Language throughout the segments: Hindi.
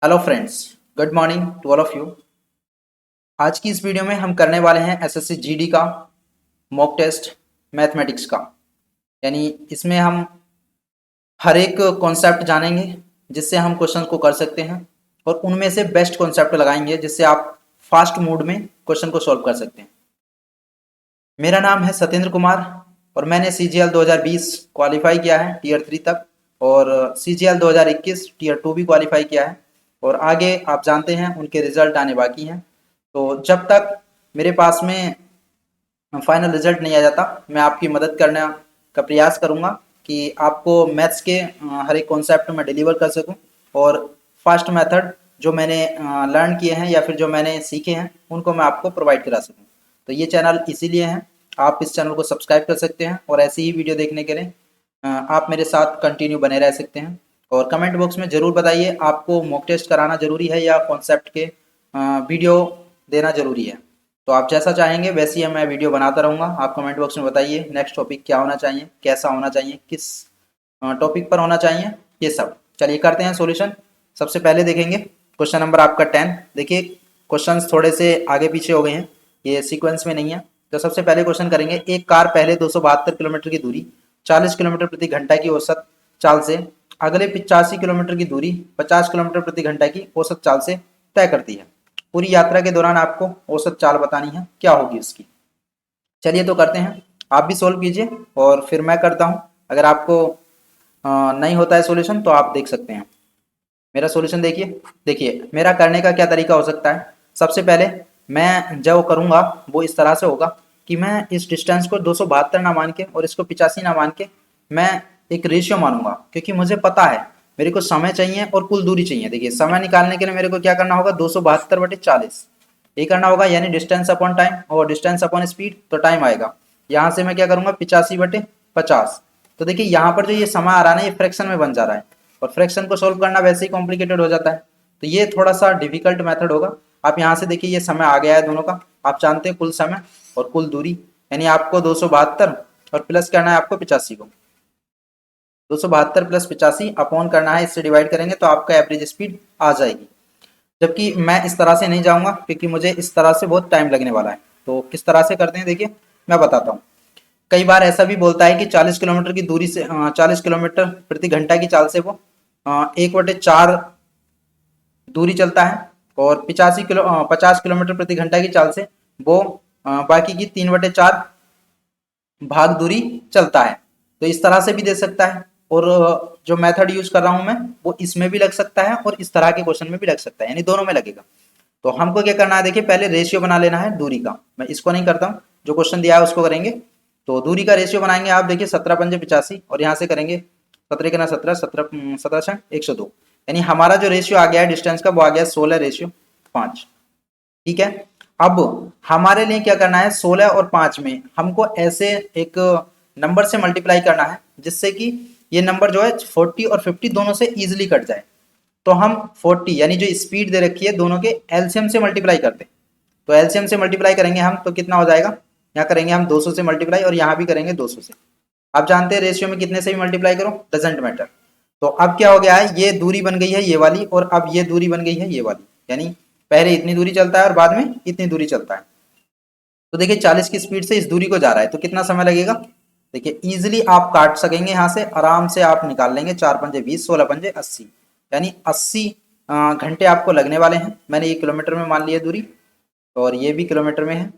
Hello friends, good morning to all of you. आज की इस वीडियो में हम करने वाले हैं एसएससी जीडी का मॉक टेस्ट मैथमेटिक्स का। यानी इसमें हम हर एक कॉन्सेप्ट जानेंगे जिससे हम क्वेश्चन को कर सकते हैं और उनमें से बेस्ट कॉन्सेप्ट लगाएंगे जिससे आप फास्ट मोड में क्वेश्चन को सॉल्व कर सकते हैं। मेरा नाम है सत्येंद्र कुमार और मैंने CGL 2020 क्वालिफाई किया है टीयर 3 तक और CGL 2021 टीयर 2 भी क्वालिफाई किया है और आगे आप जानते हैं उनके रिजल्ट आने बाकी हैं। तो जब तक मेरे पास में फाइनल रिजल्ट नहीं आ जाता मैं आपकी मदद करने का प्रयास करूंगा कि आपको मैथ्स के हर एक कॉन्सेप्ट में डिलीवर कर सकूं और फास्ट मेथड जो मैंने लर्न किए हैं या फिर जो मैंने सीखे हैं उनको मैं आपको प्रोवाइड करा सकूं। तो ये चैनल इसीलिए है, आप इस चैनल को सब्सक्राइब कर सकते हैं और ऐसी ही वीडियो देखने के लिए आप मेरे साथ कंटिन्यू बने रह सकते हैं। और कमेंट बॉक्स में ज़रूर बताइए आपको मॉक टेस्ट कराना ज़रूरी है या कॉन्सेप्ट के वीडियो देना ज़रूरी है। तो आप जैसा चाहेंगे वैसे ही मैं वीडियो बनाता रहूँगा। आप कमेंट बॉक्स में बताइए नेक्स्ट टॉपिक क्या होना चाहिए, कैसा होना चाहिए, किस टॉपिक पर होना चाहिए, ये सब। चलिए करते हैं सॉल्यूशन। सबसे पहले देखेंगे क्वेश्चन नंबर आपका 10। देखिए क्वेश्चंस थोड़े से आगे पीछे हो गए हैं, ये सीक्वेंस में नहीं है। तो सबसे पहले क्वेश्चन करेंगे, एक कार पहले 272 किलोमीटर की दूरी 40 किलोमीटर प्रति घंटा की औसत चाल से अगले 85 किलोमीटर की दूरी 50 किलोमीटर प्रति घंटा की औसत चाल से तय करती है। पूरी यात्रा के दौरान आपको औसत चाल बतानी है, क्या होगी उसकी। चलिए तो करते हैं, आप भी सोल्व कीजिए और फिर मैं करता हूँ। अगर आपको नहीं होता है सॉल्यूशन तो आप देख सकते हैं मेरा सॉल्यूशन। देखिए मेरा करने का क्या तरीका हो सकता है। सबसे पहले मैं जो करूँगा वो इस तरह से होगा कि मैं इस डिस्टेंस को 272 ना मान के और इसको 85 ना मान के मैं एक रेशियो मानूंगा, क्योंकि मुझे पता है मेरे को समय चाहिए और कुल दूरी चाहिए। देखिए समय निकालने के लिए मेरे को क्या करना होगा, 272/40 ये करना होगा, यानी डिस्टेंस अपॉन टाइम और डिस्टेंस अपॉन स्पीड, तो टाइम आएगा। यहाँ से मैं क्या करूँगा 85/50। तो देखिए यहाँ पर जो ये समय आ रहा है ना, ये फ्रैक्शन में बन जा रहा है और फ्रैक्शन को सोल्व करना वैसे ही कॉम्प्लिकेटेड हो जाता है, तो ये थोड़ा सा डिफिकल्ट मेथड होगा। आप यहाँ से देखिए ये समय आ गया है दोनों का, आप जानते हैं कुल समय और कुल दूरी, यानी आपको 272 और प्लस करना है आपको 85 को। 272 प्लस 85 अपॉन करना है, इससे डिवाइड करेंगे तो आपका एवरेज स्पीड आ जाएगी। जबकि मैं इस तरह से नहीं जाऊंगा क्योंकि मुझे इस तरह से बहुत टाइम लगने वाला है। तो किस तरह से करते हैं देखिए मैं बताता हूँ। कई बार ऐसा भी बोलता है कि 40 किलोमीटर की दूरी से 40 किलोमीटर प्रति घंटा की चाल से वो 1/4 दूरी चलता है और 50 किलोमीटर प्रति घंटा की चाल से वो बाकी की 3/4 भाग दूरी चलता है। तो इस तरह से भी दे सकता है और जो मेथड यूज कर रहा हूं मैं वो इसमें भी लग सकता है और इस तरह के क्वेश्चन में भी लग सकता है, यानी दोनों में लगेगा। तो हमको क्या करना है, देखिए पहले रेशियो बना लेना है दूरी का। मैं इसको नहीं करता हूँ, जो क्वेश्चन दिया है उसको करेंगे। तो दूरी का रेशियो बनाएंगे, आप देखिए 17×5 और यहाँ से करेंगे 17×17 17×102, यानी हमारा जो रेशियो आ गया है डिस्टेंस का वो आ गया 16:5। ठीक है, अब हमारे लिए क्या करना है, 16 और 5 में हमको ऐसे एक नंबर से मल्टीप्लाई करना है जिससे कि ये नंबर जो है 40 और 50 दोनों से इजीली कट जाए। तो हम 40 यानी जो स्पीड दे रखी है दोनों के एलसीएम से मल्टीप्लाई करते हैं। तो एलसीएम से मल्टीप्लाई करेंगे हम तो कितना हो जाएगा, यहाँ करेंगे हम 200 से मल्टीप्लाई और यहाँ भी करेंगे 200 से। आप जानते हैं रेशियो में कितने से भी मल्टीप्लाई करो डजेंट मैटर। तो अब क्या हो गया है, ये दूरी बन गई है ये वाली और अब ये दूरी बन गई है ये वाली, यानी पहले इतनी दूरी चलता है और बाद में इतनी दूरी चलता है। तो देखिए 40 की स्पीड से इस दूरी को जा रहा है तो कितना समय लगेगा। देखिए इजीली आप काट सकेंगे, यहाँ से आराम से आप निकाल लेंगे, 4×5 = 20 16×5 = 80, यानी 80 घंटे आपको लगने वाले हैं। मैंने ये किलोमीटर में मान लिया दूरी और ये भी किलोमीटर में है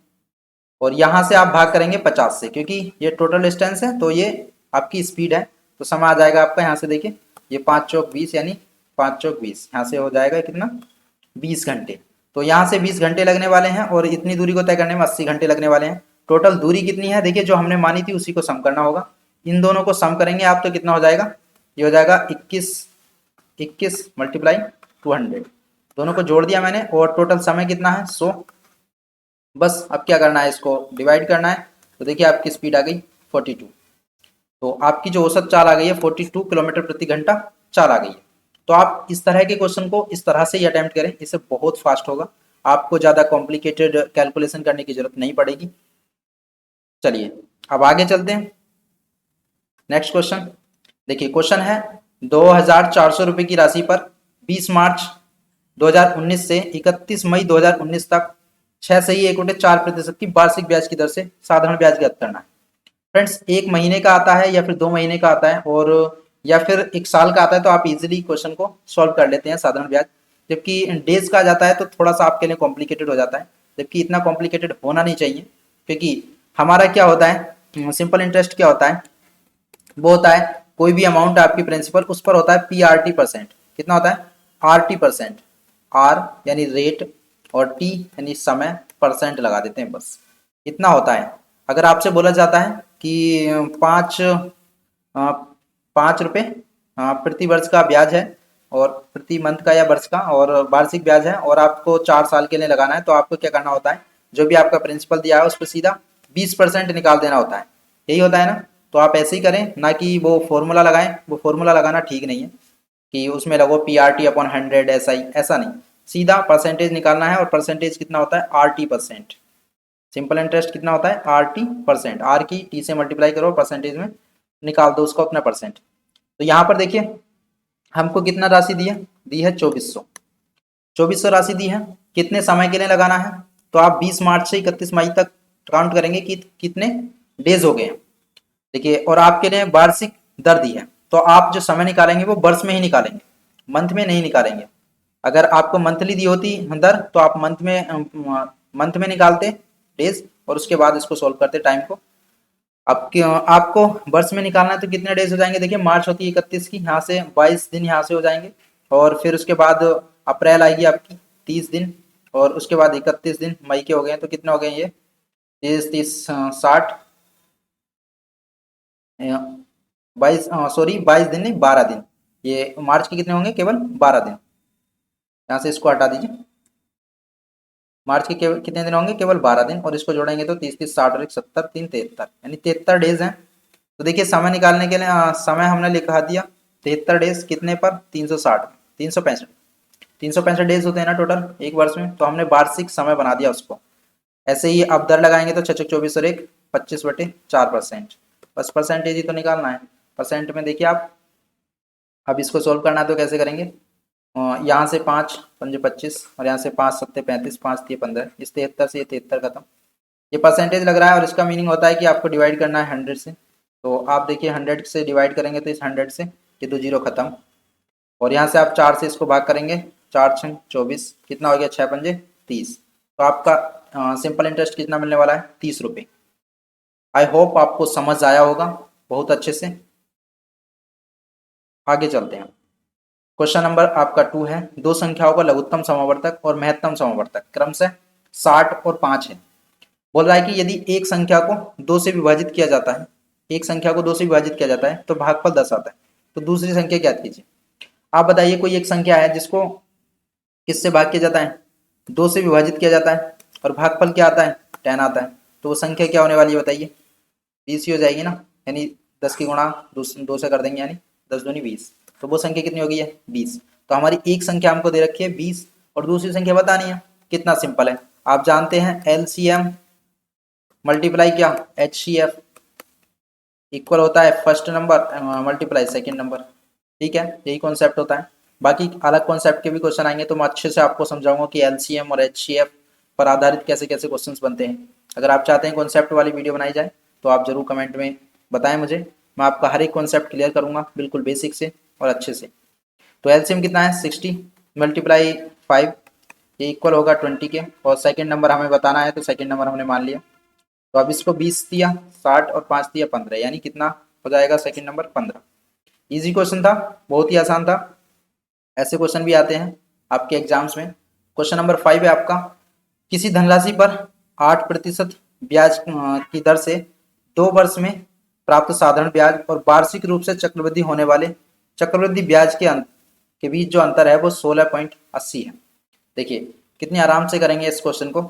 और यहाँ से आप भाग करेंगे 50 से, क्योंकि ये टोटल डिस्टेंस है तो ये आपकी स्पीड है। तो समय आ जाएगा आपका, यहाँ से देखिए ये 5×4 = 20, यानी 5×4 = 20, यहाँ से हो जाएगा कितना 20 घंटे। तो यहाँ से 20 घंटे लगने वाले हैं और इतनी दूरी को तय करने में 80 घंटे लगने वाले हैं। टोटल दूरी कितनी है देखिए, जो हमने मानी थी उसी को सम करना होगा। इन दोनों को सम करेंगे आप तो कितना हो जाएगा, ये हो जाएगा 21 × 200। दोनों को जोड़ दिया मैंने और टोटल समय कितना है 100। बस अब क्या करना है, इसको डिवाइड करना है। तो देखिए आपकी स्पीड आ गई 42। तो आपकी जो औसत चाल आ गई है 42 किलोमीटर प्रति घंटा चाल आ गई है। तो आप इस तरह के क्वेश्चन को इस तरह से ही अटेम्प्ट करें, इससे बहुत फास्ट होगा, आपको ज़्यादा कॉम्प्लिकेटेड कैलकुलेशन करने की जरूरत नहीं पड़ेगी। चलिए अब आगे चलते हैं। नेक्स्ट क्वेश्चन देखिए, क्वेश्चन है 2,400 रुपये की राशि पर 20 मार्च 2019 से 31 मई 2019 तक 6 सही 1/4% की वार्षिक ब्याज की दर से साधारण ब्याज ज्ञात करना है। फ्रेंड्स, एक महीने का आता है या फिर 2 महीने का आता है और या फिर 1 साल का आता है तो आप इजीली क्वेश्चन को सॉल्व कर लेते हैं साधारण ब्याज। जबकि डेज का जाता है तो थोड़ा सा आपके लिए कॉम्प्लिकेटेड हो जाता है, जबकि इतना कॉम्प्लिकेटेड होना नहीं चाहिए। क्योंकि हमारा क्या होता है, सिंपल इंटरेस्ट क्या होता है, वो होता है कोई भी अमाउंट आपकी प्रिंसिपल उस पर होता है PRT परसेंट। कितना होता है? RT percent. R यानी रेट और T यानी समय, परसेंट लगा देते हैं बस, इतना होता है। अगर आपसे बोला जाता है कि 5 रुपये प्रति वर्ष का ब्याज है और प्रति मंथ का या वर्ष का और वार्षिक ब्याज है और आपको 4 साल के लिए लगाना है, तो आपको क्या करना होता है, जो भी आपका प्रिंसिपल दिया है उस पर सीधा 20% निकाल देना होता है। यही होता है ना? तो आप ऐसे ही करें, ना कि वो फॉर्मूला लगाएं। वो फॉर्मूला लगाना ठीक नहीं है कि उसमें लगो PRT/100 ऐसा नहीं, सीधा परसेंटेज निकालना है। और परसेंटेज कितना होता है? RT percent. सिंपल इंटरेस्ट कितना होता है? RT percent. R की T से मल्टीप्लाई करो, परसेंटेज में निकाल दो उसका उतना परसेंट। तो यहाँ पर देखिए हमको कितना राशि दी है? दी है 2400 राशि दी है। कितने समय के लिए लगाना है? तो आप 20 मार्च से 31 मई तक काउंट करेंगे कि कितने डेज हो गए हैं। देखिए, और आपके लिए वार्षिक दर दी है, तो आप जो समय निकालेंगे वो वर्ष में ही निकालेंगे, मंथ में नहीं निकालेंगे। अगर आपको मंथली दी होती दर तो आप मंथ में निकालते डेज और उसके बाद इसको सोल्व करते टाइम को। अब आपको वर्ष में निकालना है तो कितने डेज हो जाएंगे? देखिए, मार्च होती है 31 की, यहाँ से 22 दिन यहाँ से हो जाएंगे और फिर उसके बाद अप्रैल आएगी आपकी 30 दिन और उसके बाद 31 दिन मई के हो गए, तो कितने हो गए ये? 30 60 22 दिन नहीं, 12 दिन। ये मार्च के कितने होंगे? केवल 12 दिन। यहाँ से इसको हटा दीजिए। मार्च के केवल कितने दिन होंगे? केवल 12 दिन। और इसको जोड़ेंगे तो 30 30 60 और 1 70 3 73, यानी 73 डेज हैं। तो देखिए, समय निकालने के लिए समय हमने लिखा दिया 73 डेज कितने पर? 360, 365 365 डेज होते हैं ना टोटल एक वर्ष में, तो हमने वार्षिक समय बना दिया उसको। ऐसे ही अब दर लगाएंगे तो 6 24 और 1 25/4%। बस परसेंटेज ही तो निकालना है। परसेंट में देखिए आप, अब इसको सोल्व करना है तो कैसे करेंगे? यहाँ से 5 5 25 और यहाँ से 5 7 35, 5 3 15, इस 73 से ये 73 खत्म। ये परसेंटेज लग रहा है और इसका मीनिंग होता है कि आपको डिवाइड करना है 100 से। तो आप देखिए 100 से डिवाइड करेंगे तो इस 100 से ये 2 जीरो खत्म और यहाँ से आप 4 से इसको भाग करेंगे, 4 6 24, कितना हो गया? 6 पंजे 30। तो आपका सिंपल इंटरेस्ट कितना मिलने वाला है? 30 रुपये। आई होप आपको समझ आया होगा बहुत अच्छे से। आगे चलते हैं। क्वेश्चन नंबर आपका 2 है। दो संख्याओं का लघुत्तम समावर्तक और महत्तम समावर्तक क्रमशः 60 और 5 है। बोल रहा है कि यदि एक संख्या को 2 से विभाजित किया जाता है, एक संख्या को 2 से विभाजित किया जाता है तो भागफल 10 आता है। तो दूसरी संख्या ज्ञात कीजिए। आप बताइए, कोई एक संख्या है जिसको किससे भाग किया जाता है? 2 से विभाजित किया जाता है और भागफल क्या आता है? 10 आता है। तो वो संख्या क्या होने वाली है बताइए? 20 ही हो जाएगी ना, यानी 10 की गुणा 2 से कर देंगे, यानी 10 दूनी 20। तो वो संख्या कितनी हो गई है? 20। तो हमारी एक संख्या हमको दे रखी है 20 और दूसरी संख्या बतानी है। कितना सिंपल है, आप जानते हैं LCM मल्टीप्लाई क्या? HCF इक्वल होता है first number multiply second number. ठीक है, यही कॉन्सेप्ट होता है। बाकी अलग कॉन्सेप्ट के भी क्वेश्चन आएंगे तो मैं अच्छे से आपको समझाऊंगा कि LCM और HCF पर आधारित कैसे कैसे क्वेश्चंस बनते हैं। अगर आप चाहते हैं कॉन्सेप्ट वाली वीडियो बनाई जाए तो आप जरूर कमेंट में बताएं मुझे, मैं आपका हर एक कॉन्सेप्ट क्लियर करूंगा बिल्कुल बेसिक से और अच्छे से। तो LCM कितना है? 60 मल्टीप्लाई 5, ये इक्वल होगा 20 के। और सेकंड नंबर हमें बताना है तो सेकंड नंबर हमने मान लिया। तो अब इसको 20 दिया, 60 और 5 दिया 15, यानी कितना हो जाएगा सेकंड नंबर? 15। इजी क्वेश्चन था, बहुत ही आसान था। ऐसे क्वेश्चन भी आते हैं आपके एग्जाम्स में। क्वेश्चन नंबर 5 है आपका, किसी धनराशि पर 8% ब्याज की दर से 2 वर्ष में प्राप्त साधारण ब्याज और वार्षिक रूप से चक्रवृद्धि होने वाले चक्रवृद्धि ब्याज के बीच जो अंतर है वो 16.80 है। देखिए कितनी आराम से करेंगे इस क्वेश्चन को।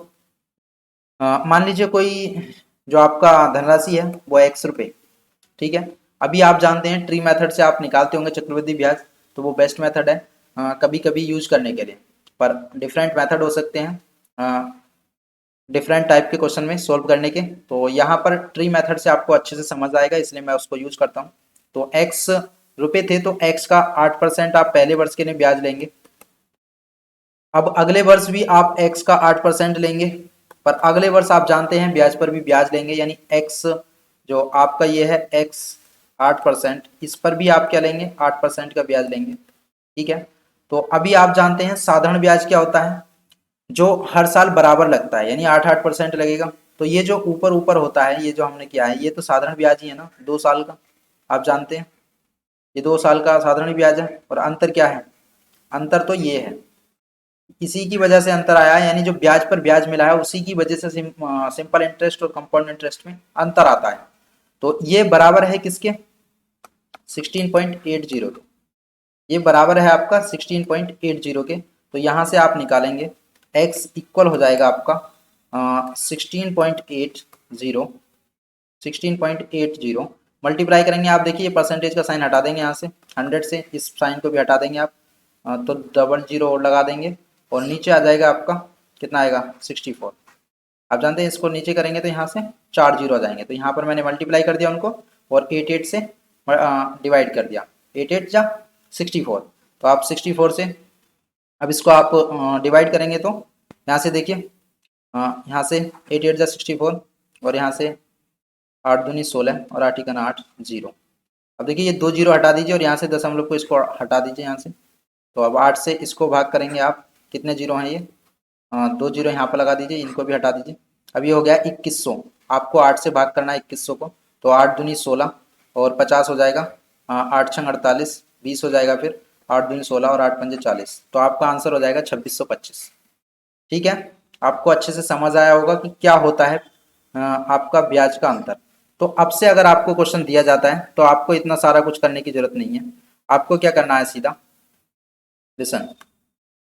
मान लीजिए कोई जो आपका धनराशि है वो ₹X, ठीक है। अभी आप जानते हैं ट्री मेथड से आप निकालते होंगे चक्रवृद्धि ब्याज, तो वो बेस्ट मेथड है कभी कभी यूज करने के लिए, पर डिफरेंट मेथड हो सकते हैं डिफरेंट टाइप के क्वेश्चन में सॉल्व करने के। तो यहाँ पर ट्री मेथड से आपको अच्छे से समझ आएगा, इसलिए मैं उसको यूज करता हूँ। तो ₹X थे तो X का 8% आप पहले वर्ष के लिए ब्याज लेंगे, अब अगले वर्ष भी आप x का 8% लेंगे, पर अगले वर्ष आप जानते हैं ब्याज पर भी ब्याज लेंगे, यानी x जो आपका ये है x 8%, इस पर भी आप क्या लेंगे 8% का ब्याज लेंगे। ठीक है, तो अभी आप जानते हैं साधारण ब्याज क्या होता है, जो हर साल बराबर लगता है, यानी 8% लगेगा। तो ये जो ऊपर ऊपर होता है, ये जो हमने किया है, ये तो साधारण ब्याज ही है ना, 2 साल का, आप जानते हैं ये 2 साल का साधारण ब्याज है। और अंतर क्या है, अंतर तो ये है, इसी की वजह से अंतर आया है, यानी जो ब्याज पर ब्याज मिला है उसी की वजह से सिंपल इंटरेस्ट और कंपाउंड इंटरेस्ट में अंतर आता है। तो ये बराबर है किसके, 16.80 के, ये बराबर है आपका 16.80 के। तो यहाँ से आप निकालेंगे x इक्वल हो जाएगा आपका 16.80, 16.80 मल्टीप्लाई करेंगे आप, देखिए परसेंटेज का साइन हटा देंगे यहाँ से, 100 से इस साइन को भी हटा देंगे आप, तो डबल जीरो और लगा देंगे, और नीचे आ जाएगा आपका कितना आएगा 64। आप जानते हैं इसको नीचे करेंगे तो यहाँ से 4 जीरो आ जाएंगे, तो यहाँ पर मैंने मल्टीप्लाई कर दिया उनको और 88 से डिवाइड कर दिया, 88 जा 64, तो आप 64 से अब इसको आप डिवाइड करेंगे तो यहाँ से देखिए, यहाँ से 88 जा 64 और यहाँ से 8 दूनी 16 और 8 इकन 8 जीरो। अब देखिए ये 2 जीरो हटा दीजिए और यहाँ से दशमलव को इसको हटा दीजिए यहाँ से, तो अब 8 से इसको भाग करेंगे आप, कितने जीरो हैं ये, 2 जीरो यहाँ पर लगा दीजिए, इनको भी हटा दीजिए। अब ये हो गया 2100, आपको 8 से भाग करना है 2100 को, तो 8 दूनी 16 और 50 हो जाएगा, 8 छंग 48, 20 हो जाएगा, फिर 8 दूनी 16 और 8 पंजे 40, तो आपका आंसर हो जाएगा 2625। ठीक है, आपको अच्छे से समझ आया होगा कि क्या होता है आपका ब्याज का अंतर। तो अब से अगर आपको क्वेश्चन दिया जाता है तो आपको इतना सारा कुछ करने की जरूरत नहीं है, आपको क्या करना है, सीधा लिसन,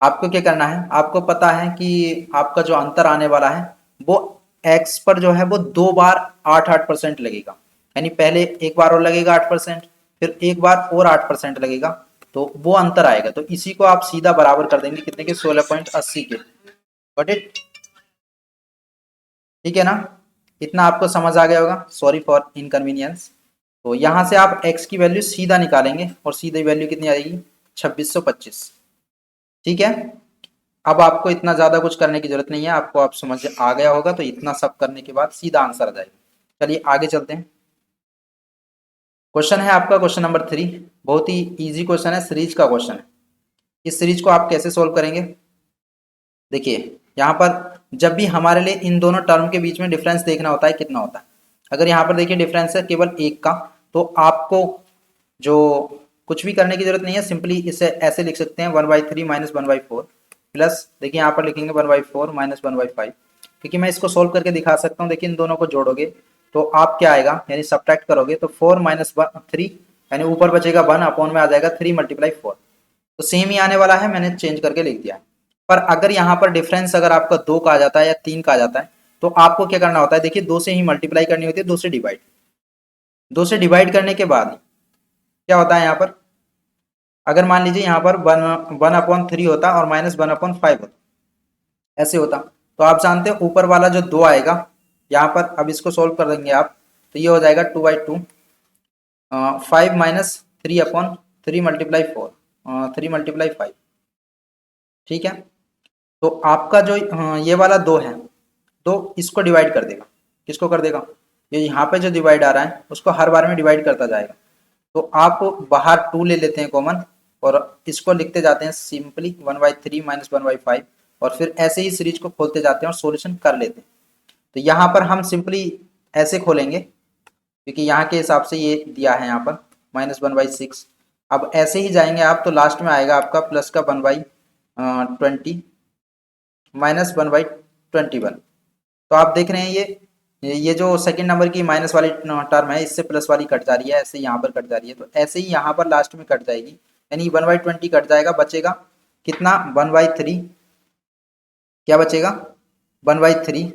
आपको क्या करना है, आपको पता है कि आपका जो अंतर आने वाला है वो x पर जो है वो 2 बार 8% लगेगा, यानी पहले एक बार और लगेगा 8%, फिर एक बार और 8% लगेगा, तो वो अंतर आएगा। तो इसी को आप सीधा बराबर कर देंगे कितने के, 16.80 के। गॉट इट, ठीक है ना, इतना आपको समझ आ गया होगा, सॉरी फॉर इनकन्वीनियंस। तो यहां से आप x की वैल्यू सीधा निकालेंगे और सीधी वैल्यू कितनी आएगी 2625। ठीक है, अब आपको इतना ज्यादा कुछ करने की जरूरत नहीं है, आपको आप समझ आ गया होगा, तो इतना सब करने के बाद सीधा आंसर आ जाएगा। चलिए आगे चलते हैं, क्वेश्चन है आपका क्वेश्चन नंबर 3, बहुत ही इजी क्वेश्चन है, सीरीज का क्वेश्चन है। इस सीरीज को आप कैसे सोल्व करेंगे, देखिए यहाँ पर जब भी हमारे लिए इन दोनों टर्म के बीच में डिफरेंस देखना होता है कितना होता है, अगर यहाँ पर देखिए डिफरेंस है केवल 1 का, तो आपको जो कुछ भी करने की जरूरत नहीं है, सिंपली इसे ऐसे लिख सकते हैं 1/3 माइनस 1/4 प्लस, देखिए यहाँ पर लिखेंगे 1/4 माइनस 1/5, क्योंकि मैं इसको सोल्व करके दिखा सकता हूँ। देखिए इन दोनों को जोड़ोगे तो आप क्या आएगा, यानी सब्ट्रैक्ट करोगे तो 4 माइनस 3, यानी ऊपर बचेगा 1 अपॉन में आ जाएगा 3 मल्टीप्लाई 4, तो सेम ही आने वाला है, मैंने चेंज करके लिख दिया। पर अगर यहाँ पर डिफरेंस अगर आपका 2 का आ जाता है या 3 का आ जाता है, तो आपको क्या करना होता है, देखिए 2 से ही मल्टीप्लाई करनी होती है, 2 से डिवाइड, 2 से डिवाइड करने के बाद क्या होता है यहाँ पर, अगर मान लीजिए यहाँ पर 1/3 होता और माइनस 1/5 होता, ऐसे होता, तो आप जानते हो ऊपर वाला जो 2 आएगा यहाँ पर, अब इसको सोल्व कर देंगे आप, तो ये हो जाएगा 2/2, 5 माइनस 3/3 मल्टीप्लाई 4, 3 मल्टीप्लाई 5। ठीक है, तो आपका जो ये वाला 2 है, तो इसको डिवाइड कर देगा, किसको कर देगा, ये यहाँ पे जो डिवाइड आ रहा है उसको हर बार में डिवाइड करता जाएगा। तो आप बाहर 2 ले लेते हैं कॉमन और इसको लिखते जाते हैं सिंपली 1/3 माइनस 1/5, और फिर ऐसे ही सीरीज को खोलते जाते हैं और सॉल्यूशन कर लेते हैं। तो यहाँ पर हम सिंपली ऐसे खोलेंगे, क्योंकि यहाँ के हिसाब से ये दिया है यहाँ पर -1/6। अब ऐसे ही जाएंगे आप तो लास्ट में आएगा आपका प्लस का 1/20 माइनस 1/21। तो आप देख रहे हैं ये जो सेकंड नंबर की माइनस वाली टर्म है, इससे प्लस वाली कट जा रही है, ऐसे यहाँ पर कट जा रही है, तो ऐसे ही यहाँ पर लास्ट में कट जाएगी, यानी 1/20 कट जाएगा, बचेगा कितना 1/3, क्या बचेगा 1/3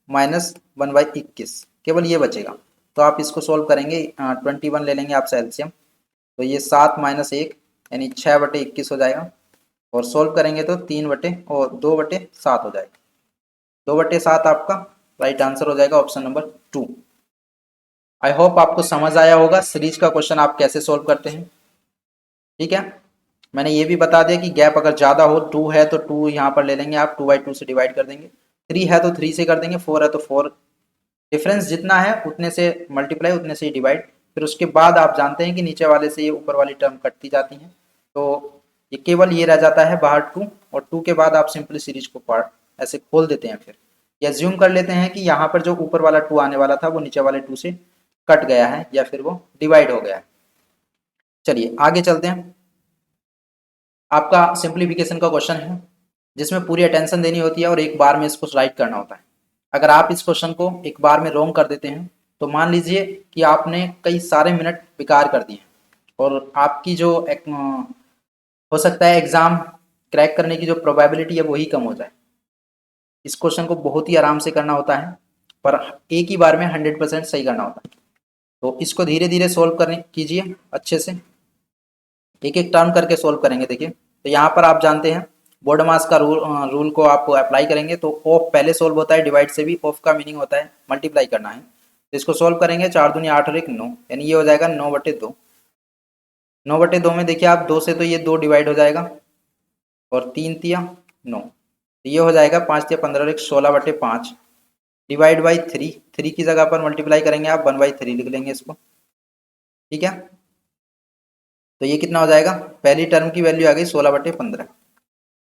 माइनस 1/21, केवल ये बचेगा। तो आप इसको सोल्व करेंगे, 21 ले लेंगे आप एलसीएम, तो ये 7 माइनस 1 यानी 6/21 हो जाएगा, और सोल्व करेंगे तो 2/7 हो जाएगा, 2/7 आपका राइट आंसर हो जाएगा, ऑप्शन नंबर 2। आई होप आपको समझ आया होगा सीरीज का क्वेश्चन आप कैसे सोल्व करते हैं। ठीक है, मैंने ये भी बता दिया कि गैप अगर ज़्यादा हो, 2 है तो 2 यहाँ पर ले लेंगे आप, 2/2 से डिवाइड कर देंगे, 3 है तो 3 से कर देंगे, 4 है तो 4, डिफरेंस जितना है उतने से मल्टीप्लाई, उतने से ही डिवाइड। फिर उसके बाद आप जानते हैं कि नीचे वाले से ये ऊपर वाली टर्म कटती जाती हैं, तो ये केवल ये रह जाता है बाहर 2, और 2 के बाद आप सिंपली सीरीज को पार्ट ऐसे खोल देते हैं। फिर ये अज्यूम कर लेते हैं कि यहाँ पर जो ऊपर वाला 2 आने वाला था वो नीचे वाले 2 से कट गया है या फिर वो डिवाइड हो गया है। चलिए आगे चलते हैं। आपका सिंप्लीफिकेशन का क्वेश्चन है जिसमें पूरी अटेंशन देनी होती है और एक बार में इसको राइट करना होता है। अगर आप इस क्वेश्चन को एक बार में रॉन्ग कर देते हैं तो मान लीजिए कि आपने कई सारे मिनट बेकार कर दिए और आपकी जो हो सकता है एग्जाम क्रैक करने की जो प्रोबेबिलिटी है वही कम हो जाए। इस क्वेश्चन को बहुत ही आराम से करना होता है, पर एक ही बार में 100% सही करना होता है। तो इसको धीरे धीरे सोल्व करने कीजिए, अच्छे से एक एक टर्म करके सोल्व करेंगे। देखिए तो यहाँ पर आप जानते हैं बोर्ड मास का रूल को आप अप्लाई करेंगे तो ऑफ पहले सोल्व होता है, डिवाइड से भी ऑफ का मीनिंग होता है मल्टीप्लाई करना है। तो इसको सोल्व करेंगे, 4 दूनी 8 और 1 9, यानी ये हो जाएगा 9/2। 9/2 में देखिए आप 2 से तो ये 2 डिवाइड हो जाएगा और 3 तिया 9, तो ये हो जाएगा 5 तिया 15 और 1 16/5 डिवाइड बाई 3। 3 की जगह पर मल्टीप्लाई करेंगे आप 1/3 लिख लेंगे इसको, ठीक है। तो ये कितना हो जाएगा, पहली टर्म की वैल्यू आ गई 16/15।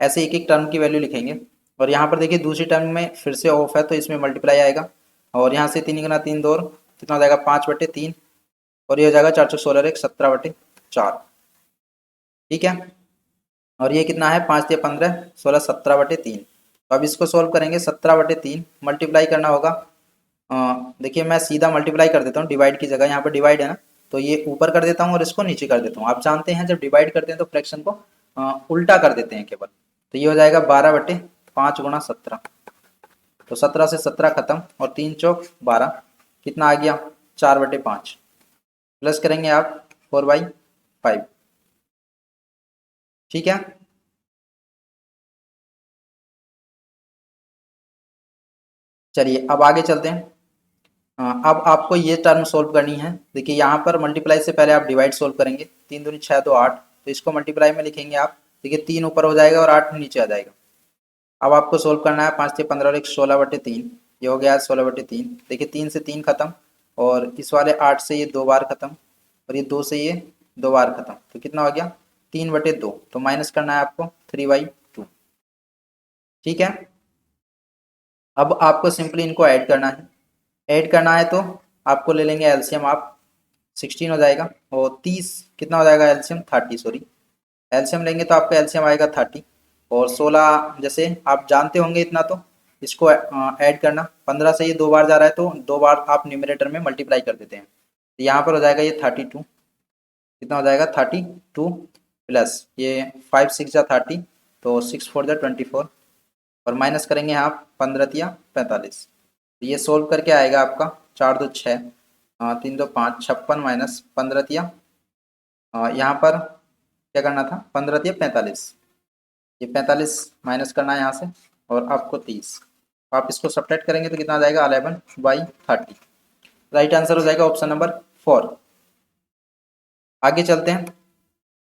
ऐसे एक एक टर्म की वैल्यू लिखेंगे और यहाँ पर देखिए दूसरी टर्म में फिर से ऑफ है तो इसमें मल्टीप्लाई आएगा और यहाँ से 3 गुना 3 2 कितना हो जाएगा 5/3 और ये हो जाएगा 4 16 1 17/4, ठीक है। और ये कितना है 5 या 15 16 17/3। तो अब इसको सोल्व करेंगे, 17/3 मल्टीप्लाई करना होगा। देखिए मैं सीधा मल्टीप्लाई कर देता हूँ, डिवाइड की जगह यहाँ पर डिवाइड है ना, तो ये ऊपर कर देता हूँ और इसको नीचे कर देता हूँ। आप जानते हैं जब डिवाइड करते हैं तो फ्रैक्शन को उल्टा कर देते हैं केवल। तो ये हो जाएगा 12/5 गुणा 17, तो 17 से 17 खत्म और 3 चौक 12, कितना आ गया 4/5, प्लस करेंगे आप 4/5, ठीक है। चलिए अब आगे चलते हैं। अब आपको ये टर्म सोल्व करनी है। देखिए यहाँ पर मल्टीप्लाई से पहले आप डिवाइड सोल्व करेंगे, 3 दूनी 6 2 8, तो इसको मल्टीप्लाई में लिखेंगे आप। देखिए 3 ऊपर हो जाएगा और 8 नीचे आ जाएगा। अब आपको सोल्व करना है, 5 से 15 और 1 16/3, ये हो गया 16/3। देखिए 3 से 3 खत्म और इस वाले 8 से ये 2 बार खत्म और ये 2 से ये 2 बार खत्म, तो कितना हो गया 3/2। तो माइनस करना है आपको 3/2, ठीक है। अब आपको सिंपली इनको ऐड करना है। ऐड करना है तो आपको ले लेंगे एलसीएम, आप 16 हो जाएगा और 30 कितना हो जाएगा एलसीएम 30, सॉरी एलसीएम लेंगे तो आपका एलसीएम आएगा 30 और 16, जैसे आप जानते होंगे इतना, तो इसको ऐड करना। 15 से ये 2 बार जा रहा है तो 2 बार आप न्यूमरेटर में मल्टीप्लाई कर देते हैं, तो यहाँ पर हो जाएगा ये 32, कितना हो जाएगा 32 प्लस ये 5 6 जा 30, तो 6 4 जा 24 और माइनस करेंगे आप 15 तिया 45। तो ये सोल्व करके आएगा आपका 4 2 6 3 2 5 56 माइनस 15 तिया यहाँ पर क्या करना था 15 तिया 45, ये 45 माइनस करना है यहाँ से और आपको 30। आप इसको सब्ट्रैक्ट करेंगे तो कितना आ जाएगा 11/30। राइट आंसर हो जाएगा ऑप्शन नंबर 4। आगे चलते हैं।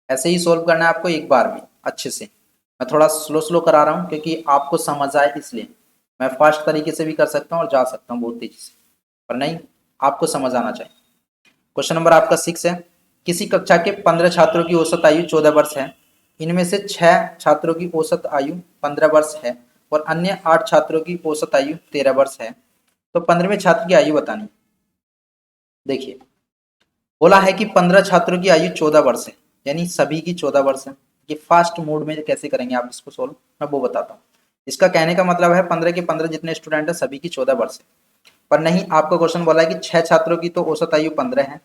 ऐसे ही सोल्व करना है आपको एक बार में अच्छे से। मैं थोड़ा स्लो स्लो करा रहा हूँ क्योंकि आपको समझ आए इसलिए। मैं फास्ट तरीके से भी कर सकता हूँ और जा सकता हूँ बहुत तेजी से, पर नहीं, आपको समझ आना चाहिए। क्वेश्चन नंबर आपका 6 है। किसी कक्षा के 15 छात्रों की औसत आयु 14 वर्ष है। इनमें से 6 छात्रों की औसत आयु 15 वर्ष है और अन्य 8 छात्रों की औसत आयु 13 वर्ष है। तो 15वें छात्र की आयु बतानी। देखिए बोला है कि 15 छात्रों की आयु 14 वर्ष है, यानी सभी की 14 वर्ष है। ये फास्ट मोड में कैसे करेंगे आप इसको सोल्व, मैं वो बताता हूँ। इसका कहने का मतलब है 15 के 15 जितने स्टूडेंट है सभी की 14 वर्ष है, पर नहीं, आपका क्वेश्चन बोला है कि 6 छात्रों की तो औसत आयु 15 है,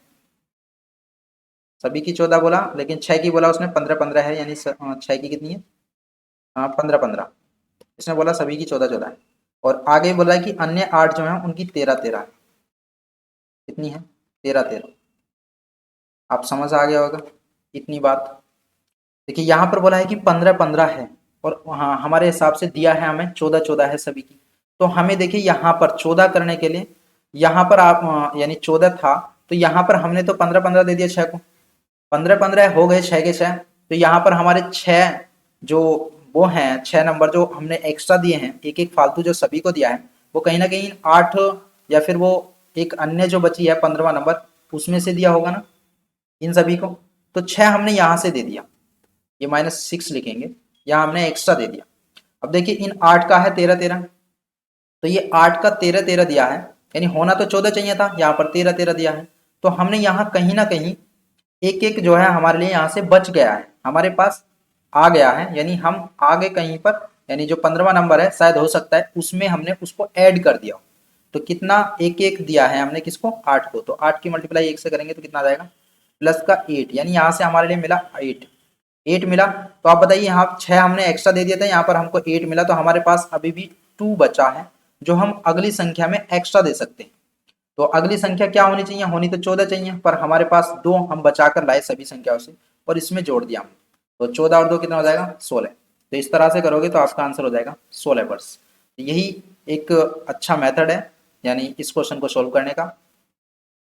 सभी की 14 बोला, लेकिन 6 की बोला उसने 15 15 है, यानी 6 की कितनी है 15 15, इसने बोला सभी की 14 14 है। और आगे बोला है कि अन्य 8 जो है उनकी 13 13 है। कितनी है 13 13। आप समझ आ गया होगा इतनी बात। देखिए यहाँ पर बोला है कि 15 15 है और हाँ हमारे हिसाब से दिया है हमें 14 14 है सभी की। तो हमें देखिए यहाँ पर 14 करने के लिए यहाँ पर आप यानी 14 था तो यहाँ पर हमने तो 15 15 दे दिया 6 को, 15 15 हो गए 6 के 6, तो यहाँ पर हमारे 6 जो वो हैं, 6 नंबर जो हमने एक्स्ट्रा दिए हैं, एक एक फालतू जो सभी को दिया है, वो कहीं ना कहीं 8 या फिर वो एक अन्य जो बची है 15वां नंबर, उसमें से दिया होगा ना इन सभी को। तो 6 हमने यहाँ से दे दिया, ये -6 लिखेंगे, यहाँ हमने एक्स्ट्रा दे दिया। अब देखिए इन 8 का है 13 तो ये 8 का 13 दिया है, यानी होना तो 14 चाहिए था, यहाँ पर 13 दिया है। तो हमने यहाँ कहीं ना कहीं एक एक जो है हमारे लिए यहाँ से बच गया है, हमारे पास आ गया है, यानी हम आगे कहीं पर, यानी जो 15वां नंबर है शायद हो सकता है उसमें हमने उसको ऐड कर दिया। तो कितना एक एक दिया है हमने किसको, 8 को, तो 8 की मल्टीप्लाई 1 से करेंगे तो कितना आ जाएगा, प्लस का 8, यानी यहाँ से हमारे लिए मिला 8 मिला। तो आप बताइए यहाँ 6 हमने एक्स्ट्रा दे दिया था, यहाँ पर हमको 8 मिला, तो हमारे पास अभी भी 2 बचा है जो हम अगली संख्या में एक्स्ट्रा दे सकते हैं। तो अगली संख्या क्या होनी चाहिए, होनी तो 14 चाहिए, पर हमारे पास 2 हम बचा कर लाए सभी संख्याओं से और इसमें जोड़ दिया हम, तो 14 और 2 कितना हो जाएगा, 16। तो इस तरह से करोगे तो आपका आंसर हो जाएगा 16 वर्ष। यही एक अच्छा मेथड है यानी इस क्वेश्चन को सोल्व करने का,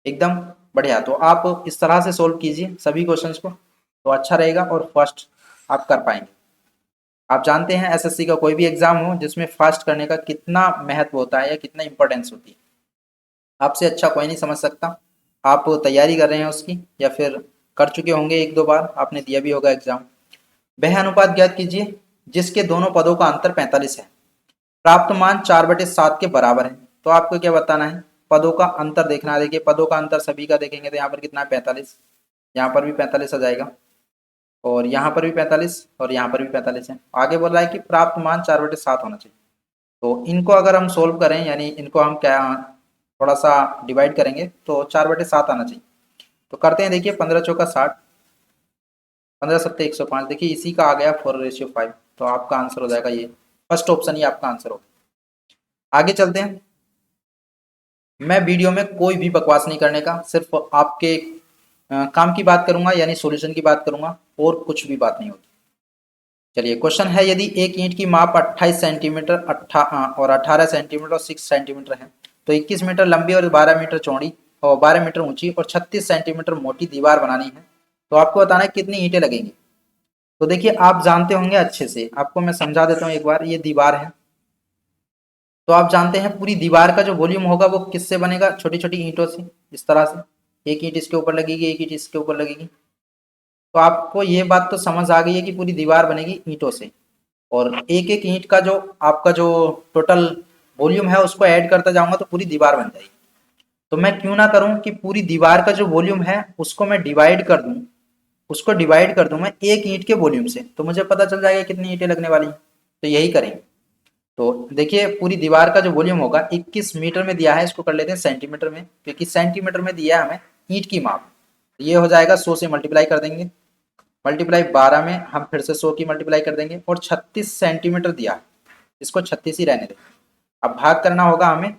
एकदम बढ़िया। तो आप इस तरह से सोल्व कीजिए सभी क्वेश्चंस को, तो अच्छा रहेगा और फर्स्ट आप कर पाएंगे। आप जानते हैं एसएससी का कोई भी एग्जाम हो जिसमें फर्स्ट करने का कितना महत्व होता है या कितना इंपॉर्टेंस होती है, आपसे अच्छा कोई नहीं समझ सकता। आप तैयारी कर रहे हैं उसकी या फिर कर चुके होंगे, 1-2 बार आपने दिया भी होगा एग्जाम। वह अनुपात ज्ञात कीजिए जिसके दोनों पदों का अंतर 45 है, प्राप्त मान 4/7 के बराबर है। तो आपको क्या बताना है, पदों का अंतर देखना है। देखिए पदों का अंतर सभी का देखेंगे तो यहाँ पर कितना है, 45, यहाँ पर भी 45 आ जाएगा और यहाँ पर भी 45 और यहाँ पर भी 45 है। आगे बोल रहा है कि प्राप्त मान 4/7 होना चाहिए। तो इनको अगर हम सोल्व करें, यानी इनको हम क्या थोड़ा सा डिवाइड करेंगे तो 4/7 आना चाहिए। तो करते हैं, देखिए 15 चौका 60, 15 सत्ते 105, देखिए इसी का आ गया 4/5। तो आपका आंसर हो जाएगा ये फर्स्ट ऑप्शन ही आपका आंसर होगा। आगे चलते हैं। मैं वीडियो में कोई भी बकवास नहीं करने का, सिर्फ आपके काम की बात करूंगा यानी सॉल्यूशन की बात करूंगा और कुछ भी बात नहीं होगी। चलिए क्वेश्चन है, यदि एक ईंट की माप 28 सेंटीमीटर और 18 सेंटीमीटर और 6 सेंटीमीटर है तो 21 मीटर लंबी और 12 मीटर चौड़ी और 12 मीटर ऊंची और 36 सेंटीमीटर मोटी दीवार बनानी है, तो आपको बताना है कितनी ईंटें लगेंगी। तो देखिए आप जानते होंगे अच्छे से, आपको मैं समझा देता हूँ एक बार। ये दीवार है, तो आप जानते हैं पूरी दीवार का जो वॉल्यूम होगा वो किससे बनेगा, छोटी छोटी ईंटों से। इस तरह से एक ईंट इसके ऊपर लगेगी, एक ईंट इसके ऊपर लगेगी। तो आपको ये बात तो समझ आ गई है कि पूरी दीवार बनेगी ईंटों से, और एक एक ईंट का जो आपका जो टोटल वॉल्यूम है उसको ऐड करता जाऊंगा तो पूरी दीवार बन जाएगी। तो मैं क्यों ना करूं कि पूरी दीवार का जो वॉल्यूम है उसको मैं डिवाइड कर दूं, उसको डिवाइड कर दूं मैं एक ईंट के वॉल्यूम से, तो मुझे पता चल जाएगा कितनी ईंटें लगने वाली हैं। तो यही करेंगे। तो देखिए पूरी दीवार का जो वॉल्यूम होगा 21 मीटर में दिया है, इसको कर लेते हैं सेंटीमीटर में, क्योंकि सेंटीमीटर में दिया है हमें ईंट की माप। ये हो जाएगा 100 से मल्टीप्लाई कर देंगे, मल्टीप्लाई 12 में हम फिर से 100 की मल्टीप्लाई कर देंगे, और 36 सेंटीमीटर दिया है, इसको 36 ही रहने देंगे। अब भाग करना होगा हमें,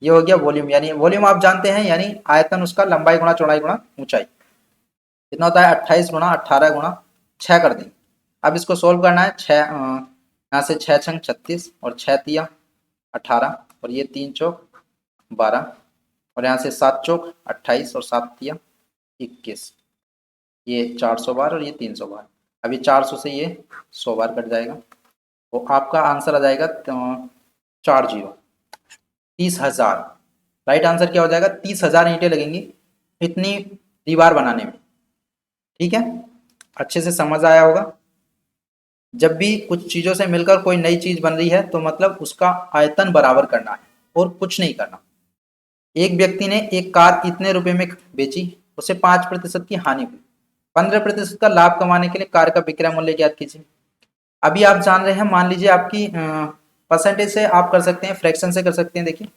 ये हो गया वॉल्यूम, यानी वॉल्यूम आप जानते हैं यानी आयतन उसका लंबाई गुणा चौड़ाई गुणा ऊंचाई, कितना होता है 28 गुणा 18 गुणा 6 कर देंगे। अब इसको सोल्व करना है, 6 यहाँ से 6 छंग 36 और 6 तिया 18 और ये 3 चौक 12 और यहाँ से 7 चौक 28 और 7 तिया 21, ये 400 बार और ये 300 बार। अभी 400 से ये 100 बार कट जाएगा, तो आपका आंसर आ जाएगा 30,000। राइट आंसर क्या हो जाएगा, 30,000 ईंटें लगेंगी इतनी दीवार बनाने में। ठीक है, अच्छे से समझ आया होगा। जब भी कुछ चीजों से मिलकर कोई नई चीज बन रही है तो मतलब उसका आयतन बराबर करना है और कुछ नहीं करना। एक व्यक्ति ने एक कार इतने रुपए में बेची, उसे 5% की हानि हुई, 15% का लाभ कमाने के लिए कार का विक्रय मूल्य ज्ञात कीजिए। अभी आप जान रहे हैं, मान लीजिए आपकी परसेंटेज से आप कर सकते हैं, फ्रैक्शन से कर सकते हैं। देखिए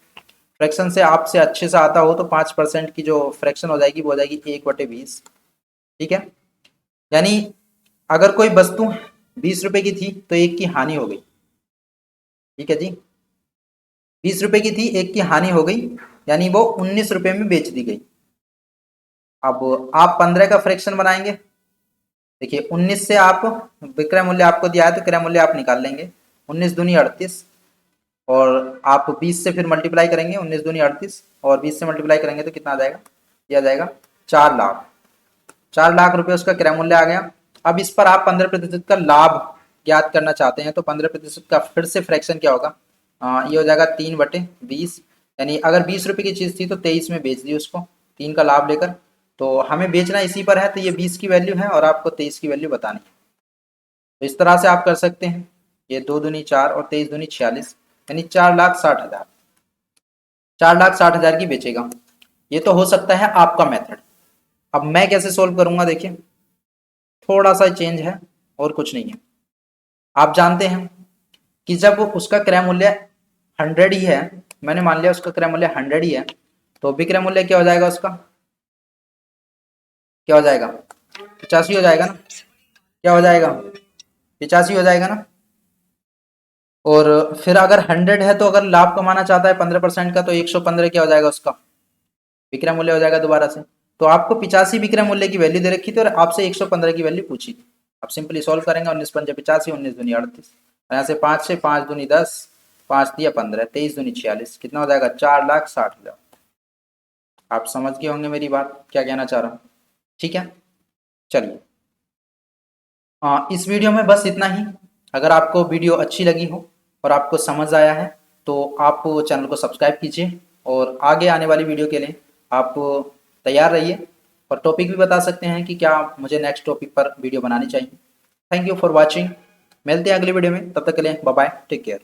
फ्रैक्शन से आपसे अच्छे से आता हो तो 5% की जो फ्रैक्शन हो जाएगी वो हो जाएगी 1/20। ठीक है, यानी अगर कोई वस्तु 20 रुपए की थी तो एक की हानि हो गई। ठीक है जी, 20 रुपए की थी, एक की हानि हो गई, यानी वो 19 रुपए में बेच दी गई। अब आप 15 का फ्रैक्शन बनाएंगे। देखिए 19 से आप विक्रय मूल्य आपको दिया है तो क्रय मूल्य आप निकाल लेंगे, 19 दूनी 38, और आप 20 से फिर मल्टीप्लाई करेंगे, 19 दूनी 38 और 20 से मल्टीप्लाई करेंगे तो कितना आ जाएगा, यह आ जाएगा 4 लाख। 4 लाख रुपए उसका क्रय मूल्य आ गया। अब इस पर आप 15% का लाभ ज्ञात करना चाहते हैं तो 15% का फिर से फ्रैक्शन क्या होगा, ये हो जाएगा 3/20, यानी अगर 20 रुपये की चीज़ थी तो 23 में बेच दी उसको 3 का लाभ लेकर। तो हमें बेचना इसी पर है, तो ये 20 की वैल्यू है और आपको 23 की वैल्यू बतानी है। तो इस तरह से आप कर सकते हैं, ये 2 दूनी 4 और 23 दूनी 46, यानी 4,60,000, 4,60,000 की बेचेगा। ये तो हो सकता है आपका मेथड। अब मैं कैसे सोल्व करूंगा, देखिए थोड़ा सा चेंज है और कुछ नहीं है। आप जानते हैं कि जब उसका क्रय मूल्य 100 ही है, मैंने मान लिया उसका क्रय मूल्य 100 ही है, तो विक्रय मूल्य क्या हो जाएगा उसका, क्या हो जाएगा, 85 हो जाएगा ना, क्या हो जाएगा, 85 हो जाएगा ना। और फिर अगर 100 है तो अगर लाभ कमाना चाहता है 15% का, तो 115 क्या हो जाएगा उसका विक्रय मूल्य हो जाएगा दोबारा से। तो आपको 85 विक्रय मूल्य की वैल्यू दे रखी थी और आपसे 115 की वैल्यू पूछी थी। आप सिंपली सॉल्व करेंगे, 19×5 = 85, 19 दूनी 38, यहाँ से 5 से 5 दूनी 10, 5 दिया 15, 23 दूनी 46, कितना हो जाएगा 4,60,000। आप समझ गए होंगे मेरी बात क्या कहना चाह रहा हूँ, ठीक है। चलिए इस वीडियो में बस इतना ही। अगर आपको वीडियो अच्छी लगी हो और आपको समझ आया है तो आप चैनल को सब्सक्राइब कीजिए और आगे आने वाली वीडियो के लिए आप तैयार रहिए और टॉपिक भी बता सकते हैं कि क्या मुझे नेक्स्ट टॉपिक पर वीडियो बनानी चाहिए। थैंक यू फॉर वॉचिंग, मिलते हैं अगली वीडियो में, तब तक के लिए बाय बाय, टेक केयर।